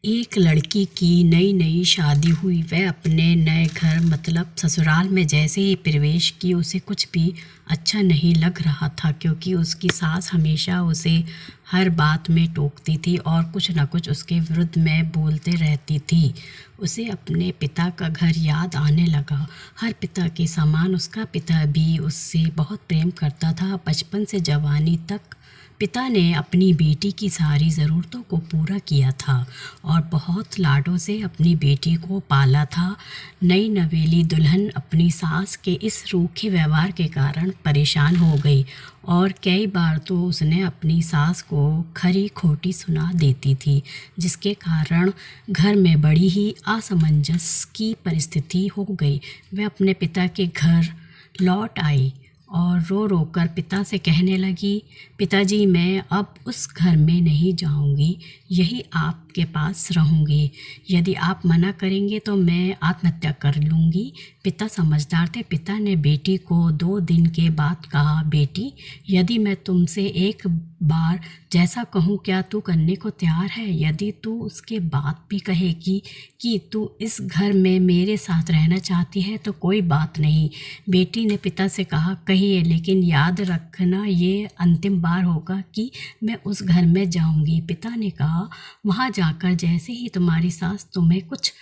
एक लड़की की नई नई शादी हुई। वह अपने नए घर मतलब ससुराल में जैसे ही प्रवेश की उसे कुछ भी अच्छा नहीं लग रहा था, क्योंकि उसकी सास हमेशा उसे हर बात में टोकती थी और कुछ न कुछ उसके विरुद्ध में बोलते रहती थी। उसे अपने पिता का घर याद आने लगा। हर पिता के समान उसका पिता भी उससे बहुत प्रेम करता था। बचपन से जवानी तक पिता ने अपनी बेटी की सारी ज़रूरतों को पूरा किया था और बहुत लाडों से अपनी बेटी को पाला था। नई नवेली दुल्हन अपनी सास के इस रूखे व्यवहार के कारण परेशान हो गई और कई बार तो उसने अपनी सास को खरी खोटी सुना देती थी, जिसके कारण घर में बड़ी ही असमंजस की परिस्थिति हो गई। वह अपने पिता के घर लौट आई और रो रो कर पिता से कहने लगी, पिताजी, मैं अब उस घर में नहीं जाऊंगी, यही आपके पास रहूंगी। यदि आप मना करेंगे तो मैं आत्महत्या कर लूँगी। पिता समझदार थे। पिता ने बेटी को 2 दिन के बाद कहा, बेटी, यदि मैं तुमसे एक बार जैसा कहूँ क्या तू करने को तैयार है? यदि तू उसके बाद भी कहेगी कि तू इस घर में मेरे साथ रहना चाहती है तो कोई बात नहीं। बेटी ने पिता से कहा, कहिए, लेकिन याद रखना ये अंतिम बार होगा कि मैं उस घर में जाऊंगी। पिता ने कहा, वहाँ जाकर जैसे ही तुम्हारी सास तुम्हें कुछ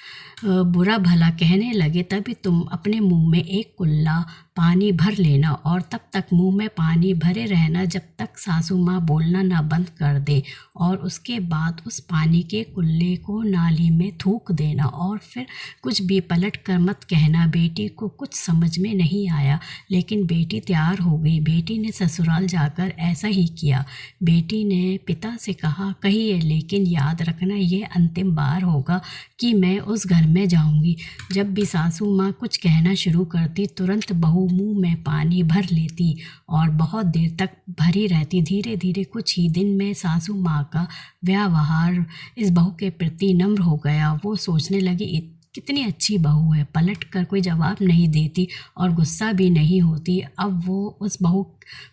बुरा भला कहने लगे तभी तुम अपने मुंह में एक कुल्ला पानी भर लेना और तब तक मुंह में पानी भरे रहना जब तक सासू माँ बोलना ना बंद कर दे, और उसके बाद उस पानी के कुल्ले को नाली में थूक देना और फिर कुछ भी पलट कर मत कहना। बेटी को कुछ समझ में नहीं आया, लेकिन बेटी तैयार हो गई। बेटी ने ससुराल जाकर ऐसा ही किया। बेटी ने पिता से कहा, कहिए, लेकिन याद रखना ये अंतिम बार होगा कि मैं उस घर में जाऊंगी। जब भी सासू माँ कुछ कहना शुरू करती तुरंत बहू मुंह में पानी भर लेती और बहुत देर तक भरी रहती। धीरे धीरे कुछ ही दिन में सासू माँ का व्यवहार इस बहू के प्रति नम्र हो गया। वो सोचने लगी, कितनी अच्छी बहू है, पलट कर कोई जवाब नहीं देती और गुस्सा भी नहीं होती। अब वो उस बहू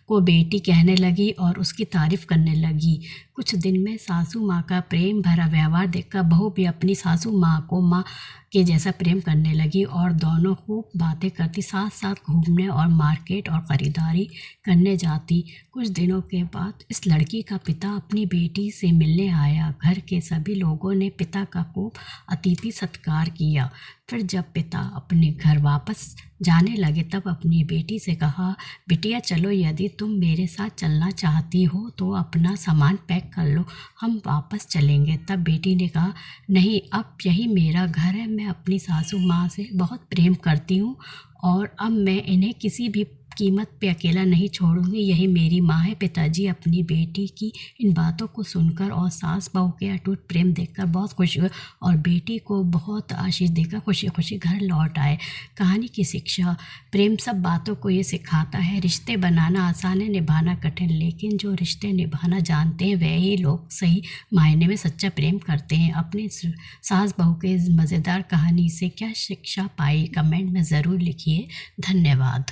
को बेटी कहने लगी और उसकी तारीफ़ करने लगी। कुछ दिन में सासू माँ का प्रेम भरा व्यवहार देखकर बहू भी अपनी सासू माँ को माँ के जैसा प्रेम करने लगी और दोनों खूब बातें करती, साथ साथ घूमने और मार्केट और ख़रीदारी करने जाती। कुछ दिनों के बाद इस लड़की का पिता अपनी बेटी से मिलने आया। घर के सभी लोगों ने पिता का खूब अतिथि सत्कार किया। फिर जब पिता अपने घर वापस जाने लगे तब अपनी बेटी से कहा, बिटिया चलो, यदि तुम मेरे साथ चलना चाहती हो तो अपना सामान पैक कर लो, हम वापस चलेंगे। तब बेटी ने कहा, नहीं, अब यही मेरा घर है, मैं अपनी सासू माँ से बहुत प्रेम करती हूँ और अब मैं इन्हें किसी भी कीमत पे अकेला नहीं छोड़ूंगी, यही मेरी माँ है। पिताजी अपनी बेटी की इन बातों को सुनकर और सास बहू के अटूट प्रेम देखकर बहुत खुश हुए और बेटी को बहुत आशीष देकर खुशी खुशी घर लौट आए। कहानी की शिक्षा, प्रेम सब बातों को ये सिखाता है। रिश्ते बनाना आसान है, निभाना कठिन, लेकिन जो रिश्ते निभाना जानते हैं वह ही लोग सही मायने में सच्चा प्रेम करते हैं। अपनी सास बहू के इस मज़ेदार कहानी से क्या शिक्षा पाई, कमेंट में ज़रूर लिखिए। धन्यवाद।